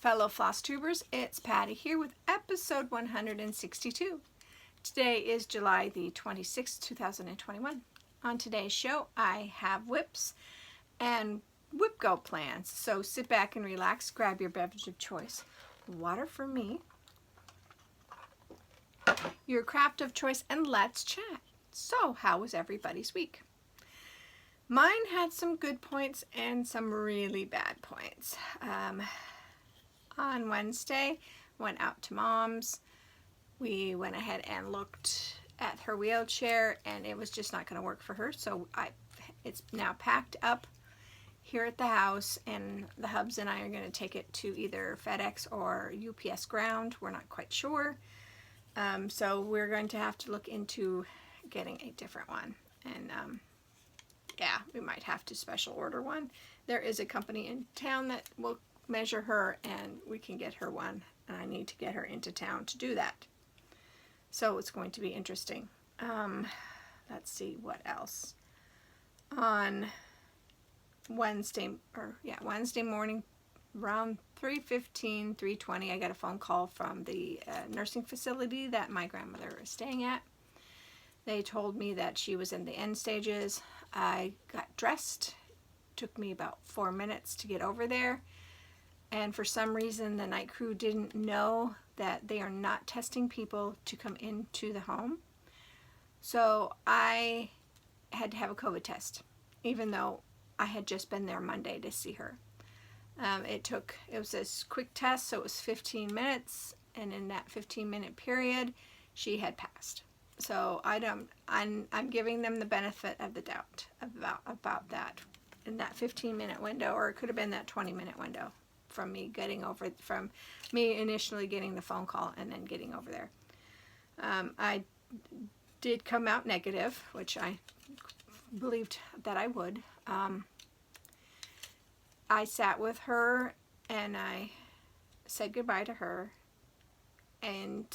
Fellow Flosstubers, it's Patty here with episode 162. Today is July the 26th, 2021. On today's show, I have whips and wipgo plans. So sit back and relax, grab your beverage of choice. Water for me, your craft of choice, and let's chat. So, how was everybody's week? Mine had some good points and some really bad points. On Wednesday, went out to Mom's. We went ahead and looked at her wheelchair, and it was just not going to work for her. So it's now packed up here at the house, and the hubs and I are going to take it to either FedEx or UPS ground. We're not quite sure. So we're going to have to look into getting a different one. And yeah, we might have to special order one. There is a company in town that will measure her and we can get her one, and I need to get her into town to do that. So it's going to be interesting. Let's see what else. On Wednesday morning around 3:15, 3:20, I got a phone call from the nursing facility that my grandmother is staying at. They told me that she was in the end stages. I got dressed. Took me about 4 minutes to get over there. And for some reason, the night crew didn't know that they are not testing people to come into the home. So I had to have a COVID test, even though I had just been there Monday to see her. It was a quick test, so it was 15 minutes. And in that 15-minute period, she had passed. So I'm giving them the benefit of the doubt about that in that 15-minute window, or it could have been that 20-minute window from me initially getting the phone call and then getting over there. I did come out negative, which I believed that I would. I sat with her and I said goodbye to her, and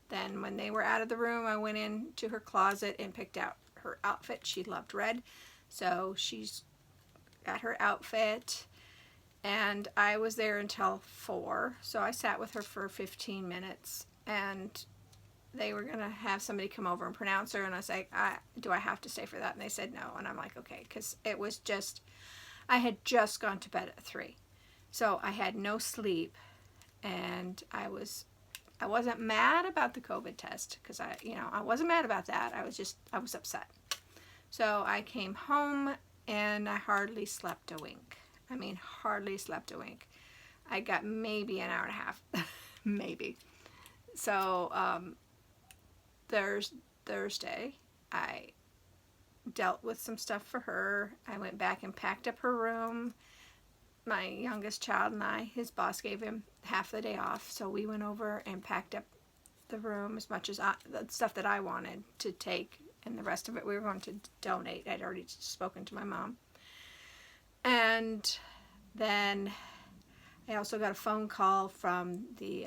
then when they were out of the room, I went into her closet and picked out her outfit. She loved red, so she's got her outfit. And I was there until 4, so I sat with her for 15 minutes, and they were going to have somebody come over and pronounce her, and I was like, do I have to stay for that? And they said no, and I'm like, okay, because it was just, I had just gone to bed at 3, so I had no sleep, and I wasn't mad about the COVID test, because I wasn't mad about that. I was upset. So I came home, and I hardly slept a wink. Hardly slept a wink. I got maybe an hour and a half, maybe. So Thursday, I dealt with some stuff for her. I went back and packed up her room. My youngest child and his boss gave him half the day off, so we went over and packed up the room as much as the stuff that I wanted to take, and the rest of it we were going to donate. I'd already spoken to my mom. And then I also got a phone call from the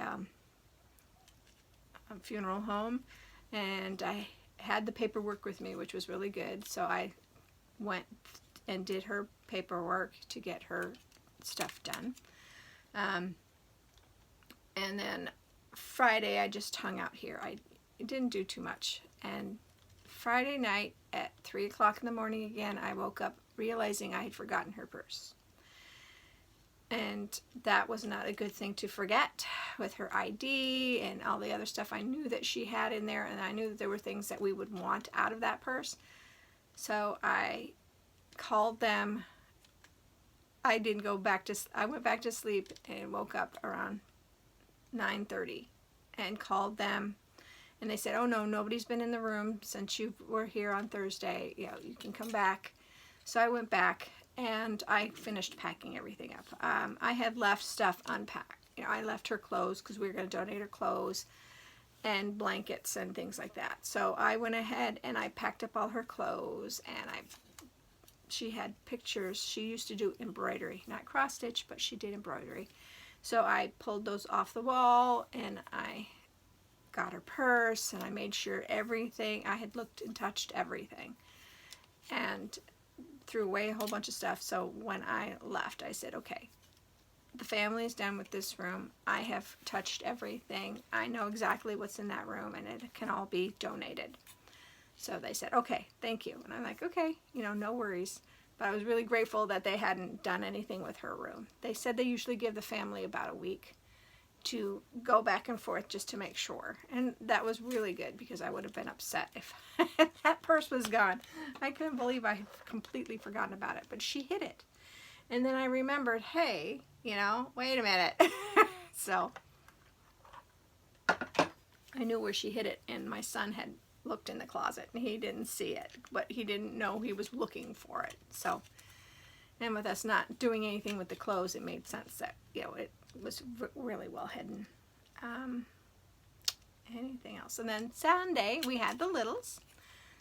funeral home, and I had the paperwork with me, which was really good. So I went and did her paperwork to get her stuff done. And then Friday I just hung out here. I didn't do too much. And Friday night at 3 o'clock in the morning again, I woke up realizing I had forgotten her purse. And that was not a good thing to forget, with her ID and all the other stuff I knew that she had in there, and I knew that there were things that we would want out of that purse. So I called them. I went back to sleep and woke up around 9:30 and called them. And they said, oh no, nobody's been in the room since you were here on Thursday. You can come back. So I went back and I finished packing everything up. I had left stuff unpacked. I left her clothes because we were going to donate her clothes and blankets and things like that. So I went ahead and I packed up all her clothes, and she had pictures. She used to do embroidery, not cross stitch, but she did embroidery. So I pulled those off the wall, and I got her purse, and I made sure everything, I had looked and touched everything, and threw away a whole bunch of stuff. So when I left, I said, okay, the family's done with this room, I have touched everything. I know exactly what's in that room, and it can all be donated. So they said, okay, thank you. And I'm like, okay, you know, no worries. But I was really grateful that they hadn't done anything with her room. They said they usually give the family about a week to go back and forth just to make sure. And that was really good, because I would have been upset if that purse was gone. I couldn't believe I had completely forgotten about it, but she hid it. And then I remembered, hey, you know, wait a minute. So I knew where she hid it, and my son had looked in the closet and he didn't see it, but he didn't know he was looking for it. So, and with us not doing anything with the clothes, it made sense that, you know, it was really well hidden. Anything else? And then Sunday we had the littles,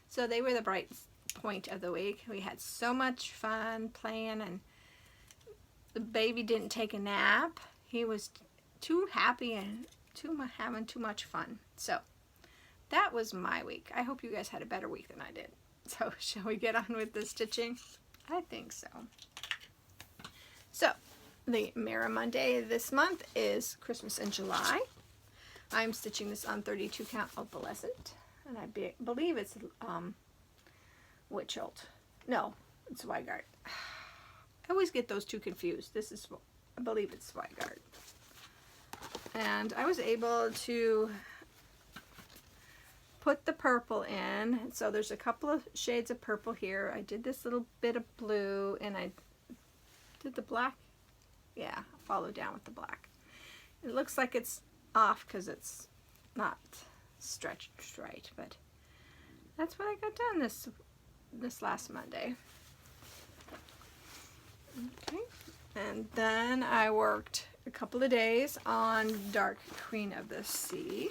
so they were the bright point of the week. We had so much fun playing, and the baby didn't take a nap. He was too happy and having too much fun. So that was my week. I hope you guys had a better week than I did. So shall we get on with the stitching? I think so. So the Mirror Monday this month is Christmas in July. I'm stitching this on 32 count opalescent, and I believe it's Witchelt. No, it's Zweigart. I always get those two confused. This is, I believe it's Zweigart. And I was able to put the purple in. So there's a couple of shades of purple here. I did this little bit of blue, and I did the black. Yeah, follow down with the black. It looks like it's off because it's not stretched right, but that's what I got done this last Monday. Okay, and then I worked a couple of days on Dark Queen of the Sea.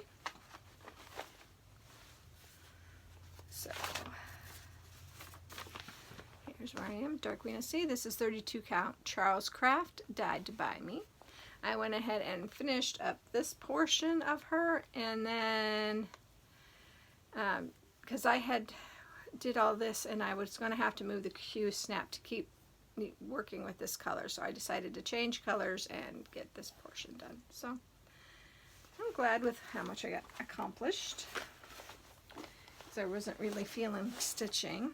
So here's where I am, Dark Queen of the Sea. This is 32 count Charles Craft, Died to Buy Me. I went ahead and finished up this portion of her, and then because I had did all this and I was going to have to move the Q snap to keep working with this color, so I decided to change colors and get this portion done. So I'm glad with how much I got accomplished, so I wasn't really feeling stitching.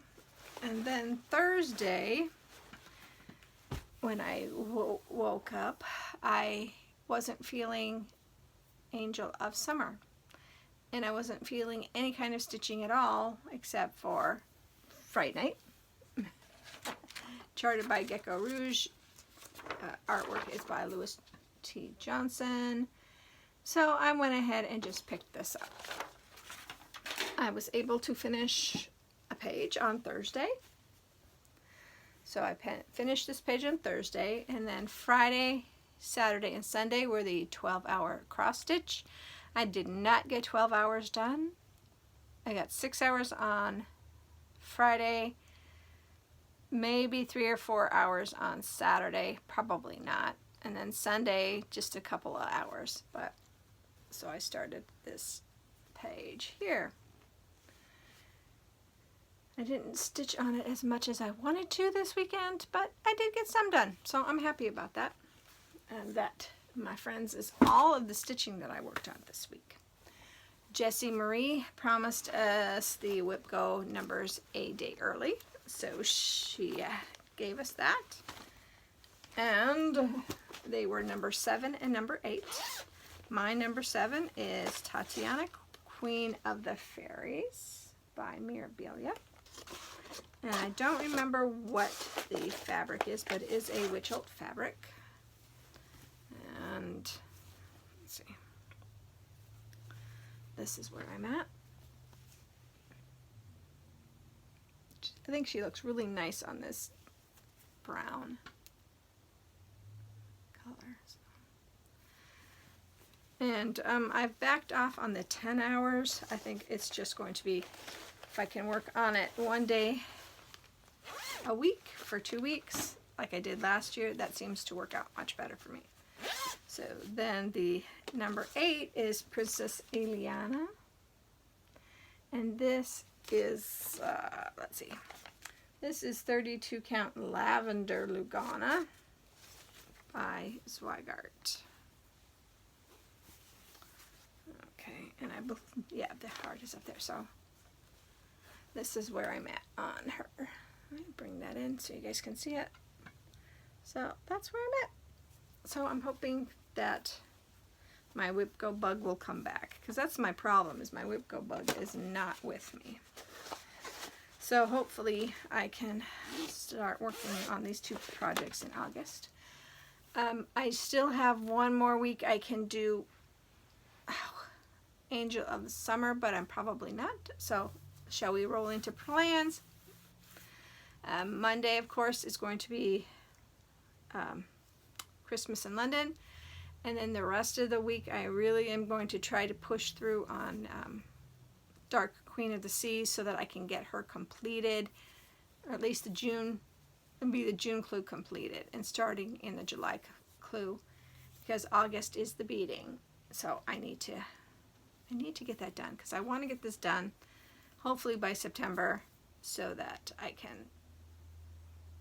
And then Thursday, when I woke up, I wasn't feeling Angel of Summer, and I wasn't feeling any kind of stitching at all except for Fright Night. Charted by Gecko Rouge. Artwork is by Louis T. Johnson. So I went ahead and just picked this up. I was able to finish a page on Thursday. So I finished this page on Thursday, and then Friday, Saturday, and Sunday were the 12-hour cross stitch. I did not get 12 hours done. I got 6 hours on Friday, maybe 3 or 4 hours on Saturday, probably not. And then Sunday, just a couple of hours. But so I started this page here. I didn't stitch on it as much as I wanted to this weekend, but I did get some done, so I'm happy about that. And that, my friends, is all of the stitching that I worked on this week. Jessie Marie promised us the wipgo numbers a day early, so she gave us that. And they were number 7 and number 8. My number 7 is Tatiana, Queen of the Fairies by Mirabilia. And I don't remember what the fabric is, but it is a Witchelt fabric. And let's see. This is where I'm at. I think she looks really nice on this brown color. And I've backed off on the 10 hours. I think it's just going to be, if I can work on it one day a week for 2 weeks, like I did last year, that seems to work out much better for me. So then the number 8 is Princess Eliana. And this is, let's see, this is 32 count Lavender Lugana I. Zweigart. Okay, and yeah, the heart is up there, so this is where I'm at on her. Let me bring that in so you guys can see it. So that's where I'm at. So I'm hoping that my wipgo bug will come back, because that's my problem, is my wipgo bug is not with me. So hopefully I can start working on these 2 projects in August. I still have 1 more week I can do Angel of the Summer, but I'm probably not. So shall we roll into plans? Monday, of course, is going to be Christmas in London. And then the rest of the week, I really am going to try to push through on Dark Queen of the Sea so that I can get her completed, or at least the June clue completed, and starting in the July clue, because August is the beating. So I need to get that done, because I want to get this done hopefully by September, so that I can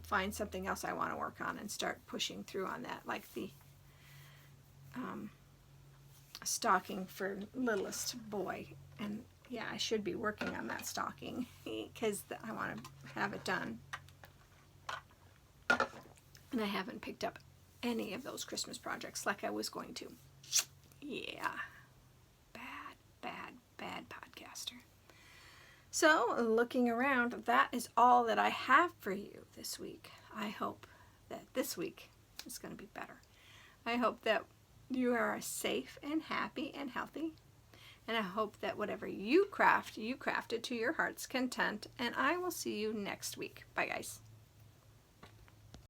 find something else I want to work on and start pushing through on that, like the stocking for littlest boy. And yeah, I should be working on that stocking, because I want to have it done. And I haven't picked up any of those Christmas projects like I was going to. Yeah. Bad podcaster. So, looking around, that is all that I have for you this week. I hope that this week is going to be better. I hope that you are safe and happy and healthy. And I hope that whatever you craft it to your heart's content. And I will see you next week. Bye, guys.